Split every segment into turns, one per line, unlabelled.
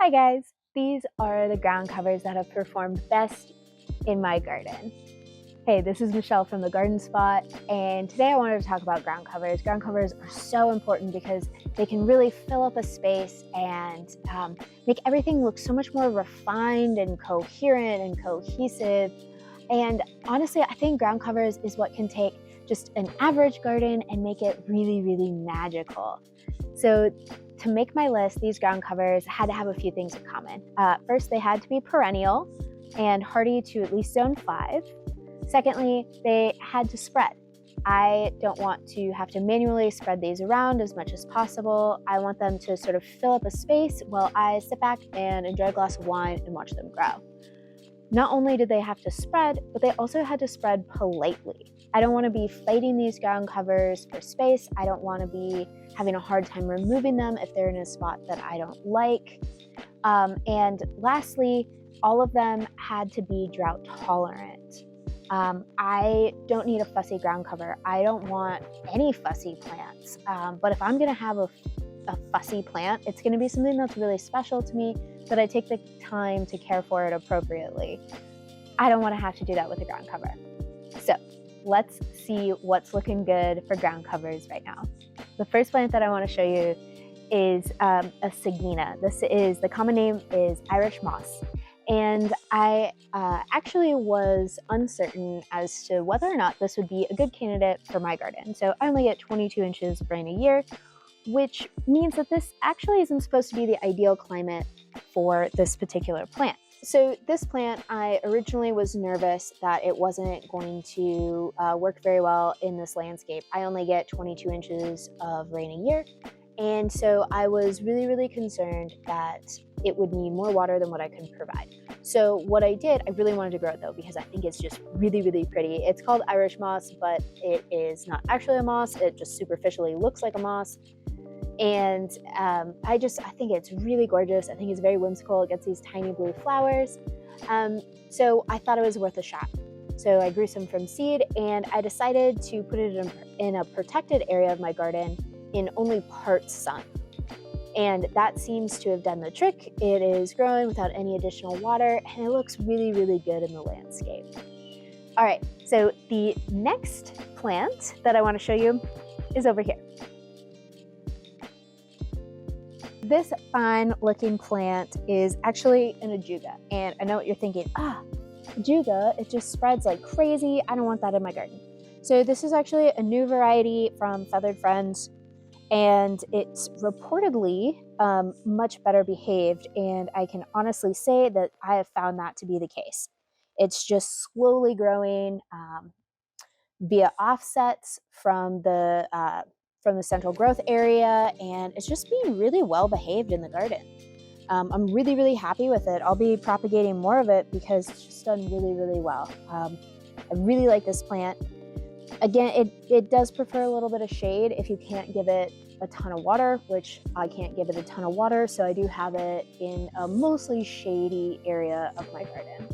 Hi guys, these are the ground covers that have performed best in my garden. Hey, this is Michelle from the Garden Spot, and today I wanted to talk about ground covers. Ground covers are so important because they can really fill up a space and make everything look so much more refined and coherent and cohesive. And honestly, I think ground covers is what can take just an average garden and make it really, really magical. So to make my list, these ground covers had to have a few things in common. First, they had to be perennial and hardy to at least zone 5. Secondly, they had to spread. I don't want to have to manually spread these around as much as possible. I want them to sort of fill up a space while I sit back and enjoy a glass of wine and watch them grow. Not only did they have to spread, but they also had to spread politely. I don't want to be fighting these ground covers for space. I don't want to be having a hard time removing them if they're in a spot that I don't like. And lastly, all of them had to be drought tolerant. I don't need a fussy ground cover. I don't want any fussy plants. But if I'm going to have a fussy plant, it's going to be something that's really special to me, that I take the time to care for it appropriately. I don't want to have to do that with a ground cover. So let's see what's looking good for ground covers right now. The first plant that I want to show you is a Sagina. The common name is Irish moss. And I actually was uncertain as to whether or not this would be a good candidate for my garden. So I only get 22 inches of rain a year, which means that this actually isn't supposed to be the ideal climate for this particular plant. So this plant, I originally was nervous that it wasn't going to work very well in this landscape. I only get 22 inches of rain a year, and so I was really, really concerned that it would need more water than what I can provide. So what I did, I really wanted to grow it though, because I think it's just really, really pretty. It's called Irish moss, but it is not actually a moss. It just superficially looks like a moss. And I think it's really gorgeous. I think it's very whimsical. It gets these tiny blue flowers. So I thought it was worth a shot. So I grew some from seed, and I decided to put it in a protected area of my garden in only part sun. And that seems to have done the trick. It is growing without any additional water, and it looks really, really good in the landscape. All right, so the next plant that I want to show you is over here. This fine looking plant is actually an Ajuga, and I know what you're thinking, Ajuga, it just spreads like crazy. I don't want that in my garden. So this is actually a new variety from Feathered Friends, and it's reportedly much better behaved, and I can honestly say that I have found that to be the case. It's just slowly growing via offsets from the central growth area, and it's just being really well behaved in the garden. I'm really, really happy with it. I'll be propagating more of it because it's just done really, really well. I really like this plant. Again, it does prefer a little bit of shade if you can't give it a ton of water, which I can't give it a ton of water, so I do have it in a mostly shady area of my garden.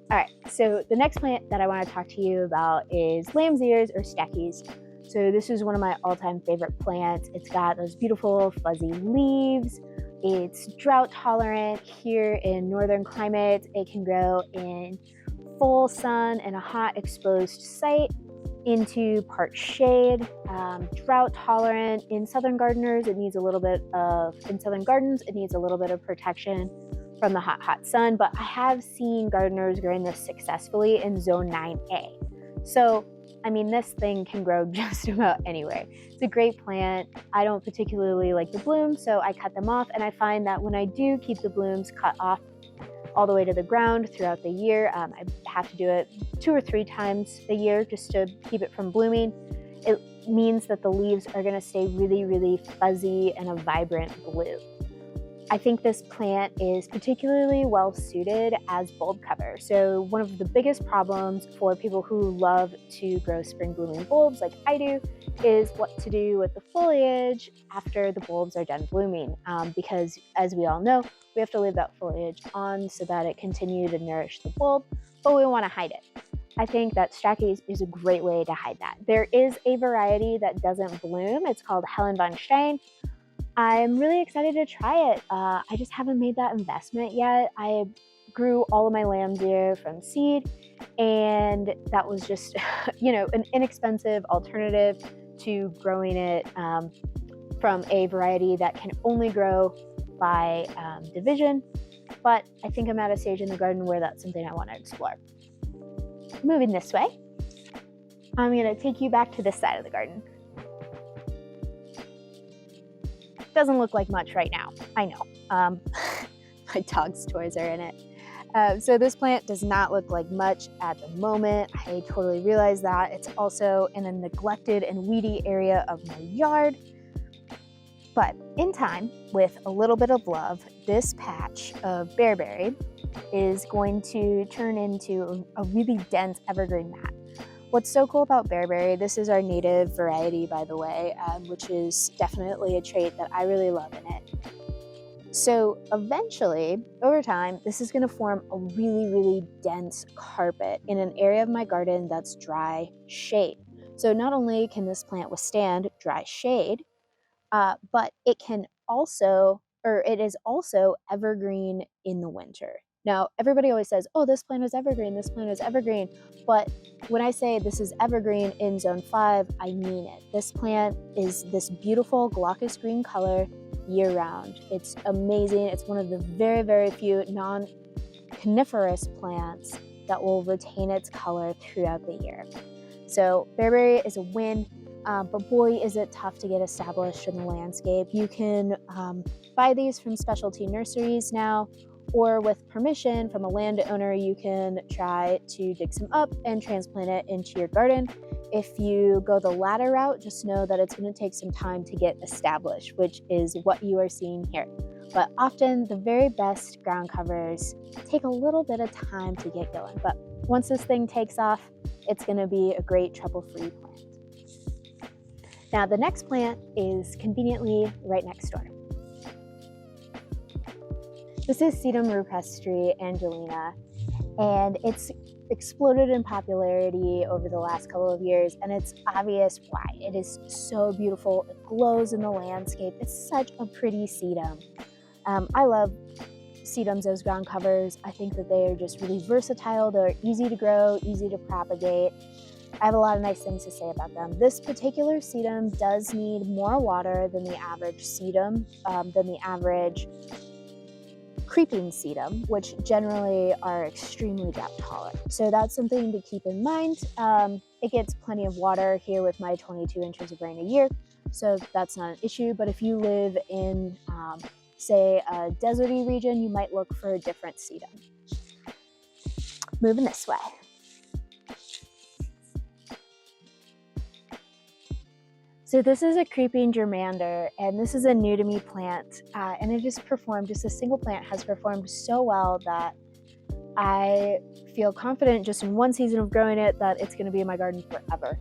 All right, so the next plant that I want to talk to you about is lamb's ears or Stachys. So this is one of my all-time favorite plants. It's got those beautiful fuzzy leaves. It's drought tolerant. Here in northern climates, it can grow in full sun and a hot exposed site into part shade. Drought tolerant. In southern gardens, it needs a little bit of protection from the hot sun, but I have seen gardeners growing this successfully in zone 9A. So I mean, this thing can grow just about anywhere. It's a great plant. I don't particularly like the blooms, so I cut them off, and I find that when I do keep the blooms cut off all the way to the ground throughout the year, I have to do it 2 or 3 times a year just to keep it from blooming. It means that the leaves are going to stay really, really fuzzy and a vibrant blue. I think this plant is particularly well suited as bulb cover. So one of the biggest problems for people who love to grow spring blooming bulbs like I do is what to do with the foliage after the bulbs are done blooming. Because as we all know, we have to leave that foliage on so that it continues to nourish the bulb, but we want to hide it. I think that Stachys is a great way to hide that. There is a variety that doesn't bloom. It's called Helen von Stein. I'm really excited to try it. I just haven't made that investment yet. I grew all of my lambs from seed, and that was just, an inexpensive alternative to growing it from a variety that can only grow by division. But I think I'm at a stage in the garden where that's something I want to explore. Moving this way, I'm going to take you back to this side of the garden. Doesn't look like much right now, I know. My dog's toys are in it. So this plant does not look like much at the moment. I totally realize that. It's also in a neglected and weedy area of my yard. But in time, with a little bit of love, this patch of Bearberry is going to turn into a really dense evergreen mat. What's so cool about Bearberry, this is our native variety, by the way, which is definitely a trait that I really love in it. So eventually, over time, this is going to form a really, really dense carpet in an area of my garden that's dry shade. So not only can this plant withstand dry shade, but it is also evergreen in the winter. Now, everybody always says, oh, this plant is evergreen, this plant is evergreen. But when I say this is evergreen in zone 5, I mean it. This plant is this beautiful glaucous green color year round. It's amazing. It's one of the very, very few non-coniferous plants that will retain its color throughout the year. So Bearberry is a win. But boy, is it tough to get established in the landscape. You can buy these from specialty nurseries now, or with permission from a landowner, you can try to dig some up and transplant it into your garden. If you go the latter route, just know that it's going to take some time to get established, which is what you are seeing here. But often the very best ground covers take a little bit of time to get going. But once this thing takes off, it's going to be a great trouble-free plant. Now, the next plant is conveniently right next door. This is Sedum rupestre Angelina, and it's exploded in popularity over the last couple of years, and it's obvious why. It is so beautiful. It glows in the landscape. It's such a pretty sedum. I love sedums as ground covers. I think that they are just really versatile. They're easy to grow, easy to propagate. I have a lot of nice things to say about them. This particular sedum does need more water than the average sedum, than the average creeping sedum, which generally are extremely drought tolerant. So that's something to keep in mind. It gets plenty of water here with my 22 inches of rain a year, so that's not an issue. But if you live in, say, a deserty region, you might look for a different sedum. Moving this way. So this is a creeping germander, and this is a new to me plant, and it just a single plant has performed so well that I feel confident just in one season of growing it that it's going to be in my garden forever.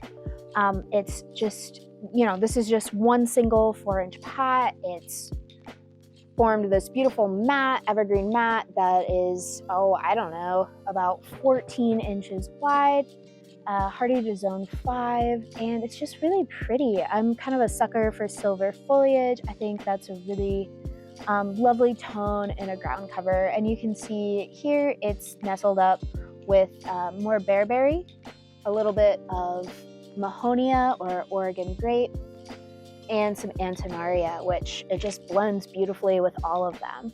It's just, this is just one single 4-inch pot. It's formed this beautiful mat, evergreen mat that is, about 14 inches wide. Hardy to zone 5, and it's just really pretty. I'm kind of a sucker for silver foliage. I think that's a really lovely tone in a ground cover, and you can see here it's nestled up with more bearberry, a little bit of mahonia or Oregon grape, and some antenaria, which it just blends beautifully with all of them.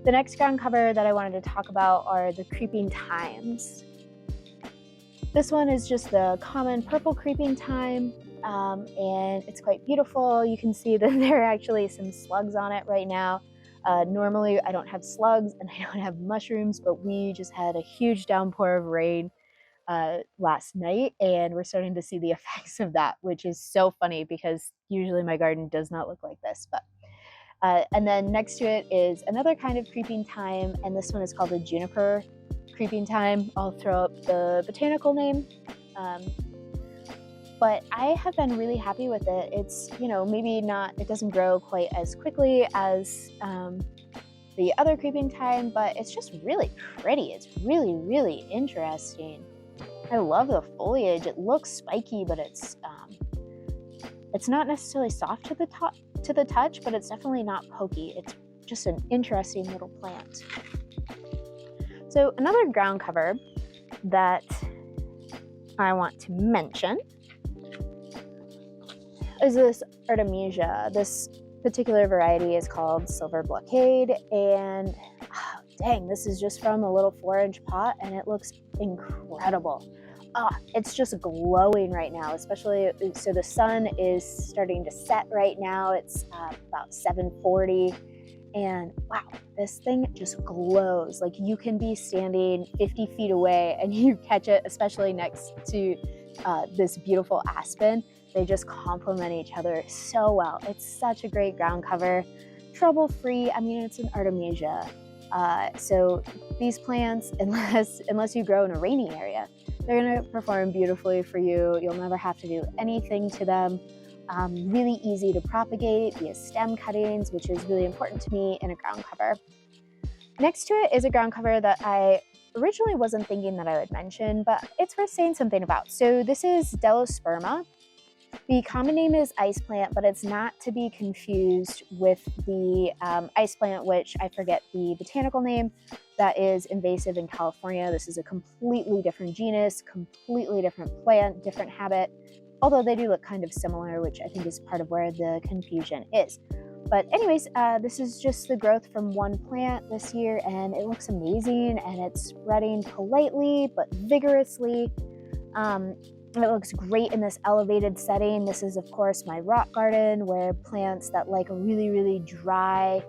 The next ground cover that I wanted to talk about are the creeping thymes. This one is just the common purple creeping thyme, and it's quite beautiful. You can see that there are actually some slugs on it right now. Normally I don't have slugs and I don't have mushrooms, but we just had a huge downpour of rain last night, and we're starting to see the effects of that, which is so funny because usually my garden does not look like this. But and then next to it is another kind of creeping thyme, and this one is called a juniper creeping thyme. I'll throw up the botanical name, but I have been really happy with it. It's, it doesn't grow quite as quickly as the other creeping thyme, but it's just really pretty. It's really, really interesting. I love the foliage. It looks spiky, but it's It's not necessarily soft to the touch, but it's definitely not pokey. It's just an interesting little plant. So another ground cover that I want to mention is this Artemisia. This particular variety is called Silver Blockade, and dang, this is just from a little 4-inch pot, and it looks incredible. It's just glowing right now, especially, so the sun is starting to set right now. It's about 7:40, and wow, this thing just glows. Like, you can be standing 50 feet away and you catch it, especially next to this beautiful aspen. They just complement each other so well. It's such a great ground cover, trouble-free. I mean, it's an Artemisia. So these plants, unless you grow in a rainy area, they're gonna perform beautifully for you. You'll never have to do anything to them. Really easy to propagate via stem cuttings, which is really important to me in a ground cover. Next to it is a ground cover that I originally wasn't thinking that I would mention, but it's worth saying something about. So this is Delosperma. The common name is ice plant, but it's not to be confused with the ice plant, which I forget the botanical name, that is invasive in California. This is a completely different genus, completely different plant, different habit, although they do look kind of similar, which I think is part of where the confusion is. But anyways, this is just the growth from one plant this year, and it looks amazing, and it's spreading politely but vigorously. It looks great in this elevated setting. This is, of course, my rock garden, where plants that like a really, really dry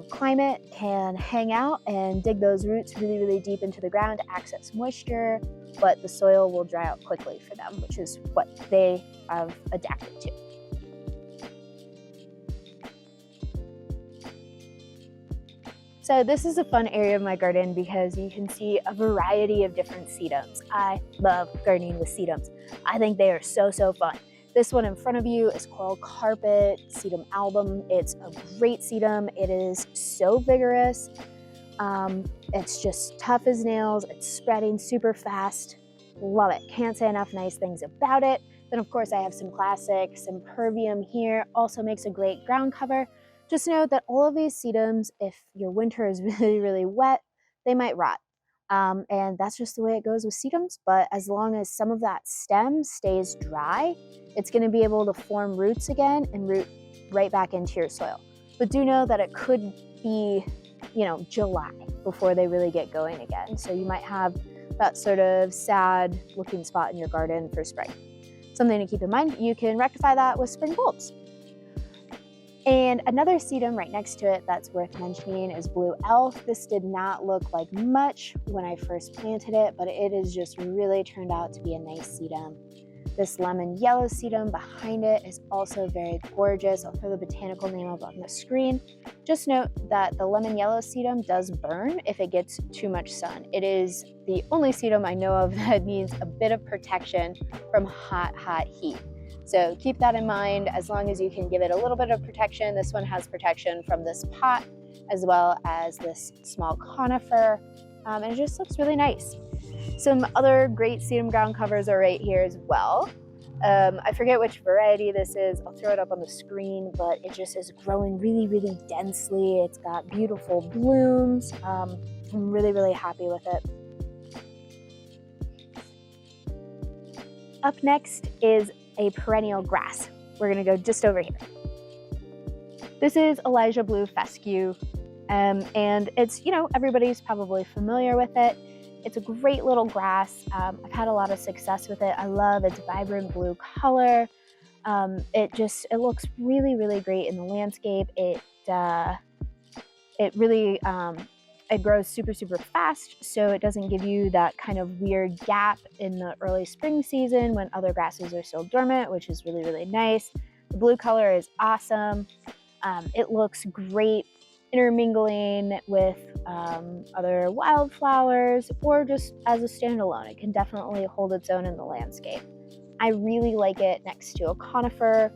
climate can hang out and dig those roots really, really deep into the ground to access moisture, but the soil will dry out quickly for them, which is what they have adapted to. So this is a fun area of my garden because you can see a variety of different sedums. I love gardening with sedums. I think they are so, so fun. This one in front of you is Coral Carpet Sedum album. It's a great sedum. It is so vigorous. It's just tough as nails. It's spreading super fast. Love it. Can't say enough nice things about it. Then of course I have some classic Symperbium here. Also makes a great ground cover. Just note that all of these sedums, if your winter is really, really wet, they might rot. And that's just the way it goes with sedums, but as long as some of that stem stays dry, it's gonna be able to form roots again and root right back into your soil. But do know that it could be, July before they really get going again. So you might have that sort of sad looking spot in your garden for spring. Something to keep in mind, you can rectify that with spring bulbs. And another sedum right next to it that's worth mentioning is Blue Elf. This did not look like much when I first planted it, but it has just really turned out to be a nice sedum. This lemon yellow sedum behind it is also very gorgeous. I'll throw the botanical name up on the screen. Just note that the lemon yellow sedum does burn if it gets too much sun. It is the only sedum I know of that needs a bit of protection from hot, hot heat. So keep that in mind. As long as you can give it a little bit of protection. This one has protection from this pot as well as this small conifer, and it just looks really nice. Some other great sedum ground covers are right here as well. I forget which variety this is. I'll throw it up on the screen, but it just is growing really, really densely. It's got beautiful blooms. I'm really, really happy with it. Up next is a perennial grass. We're gonna go just over here. This is Elijah Blue Fescue, and it's, everybody's probably familiar with it. It's a great little grass. I've had a lot of success with it. I love its vibrant blue color. It looks really, really great in the landscape. It really it grows super, super fast, so it doesn't give you that kind of weird gap in the early spring season when other grasses are still dormant, which is really, really nice. The blue color is awesome. It looks great intermingling with other wildflowers or just as a standalone. It can definitely hold its own in the landscape. I really like it next to a conifer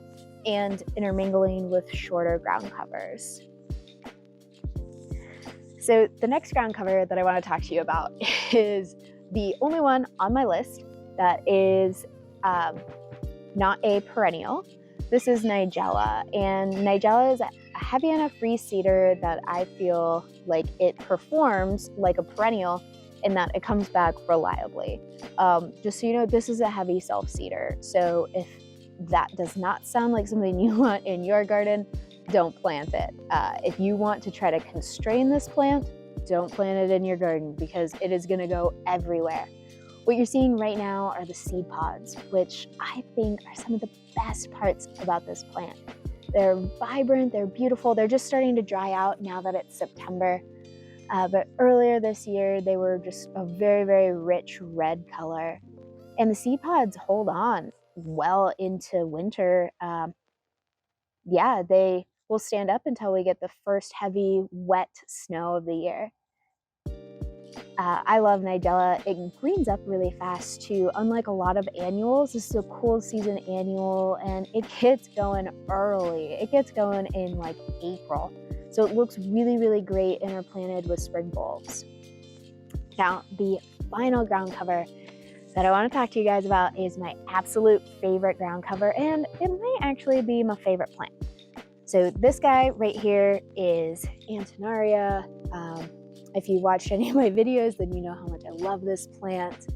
and intermingling with shorter ground covers. So the next ground cover that I want to talk to you about is the only one on my list that is not a perennial. This is Nigella, and Nigella is a heavy enough reseeder that I feel like it performs like a perennial in that it comes back reliably. Just so you know, this is a heavy self-seeder, so if that does not sound like something you want in your garden, don't plant it. If you want to try to constrain this plant, don't plant it in your garden because it is going to go everywhere. What you're seeing right now are the seed pods, which I think are some of the best parts about this plant. They're vibrant, they're beautiful, they're just starting to dry out now that it's September. But earlier this year, they were just a very, very rich red color. And the seed pods hold on well into winter. Yeah, they will stand up until we get the first heavy, wet snow of the year. I love Nigella. It greens up really fast too. Unlike a lot of annuals, this is a cool season annual and it gets going early. It gets going in like April. So it looks really, really great interplanted with spring bulbs. Now, the final ground cover that I want to talk to you guys about is my absolute favorite ground cover, and it might actually be my favorite plant. So this guy right here is Antenaria. If you watched any of my videos, then you know how much I love this plant.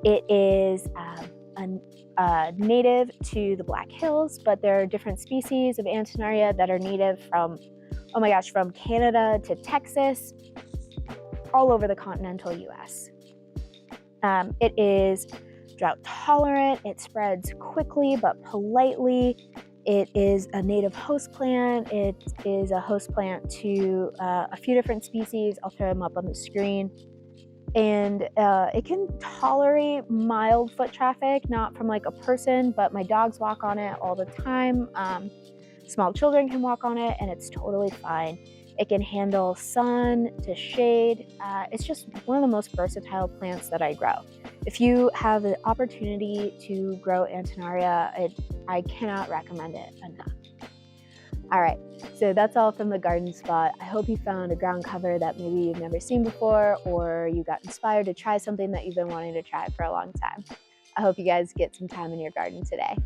It is native to the Black Hills, but there are different species of Antenaria that are native from, oh my gosh, from Canada to Texas, all over the continental US. It is drought tolerant, it spreads quickly but politely. It is a native host plant. It is a host plant to a few different species. I'll throw them up on the screen. And it can tolerate mild foot traffic, not from like a person, but my dogs walk on it all the time. Small children can walk on it and it's totally fine. It can handle sun to shade. It's just one of the most versatile plants that I grow. If you have the opportunity to grow Antenaria, I cannot recommend it enough. All right, so that's all from the garden spot. I hope you found a ground cover that maybe you've never seen before, or you got inspired to try something that you've been wanting to try for a long time. I hope you guys get some time in your garden today.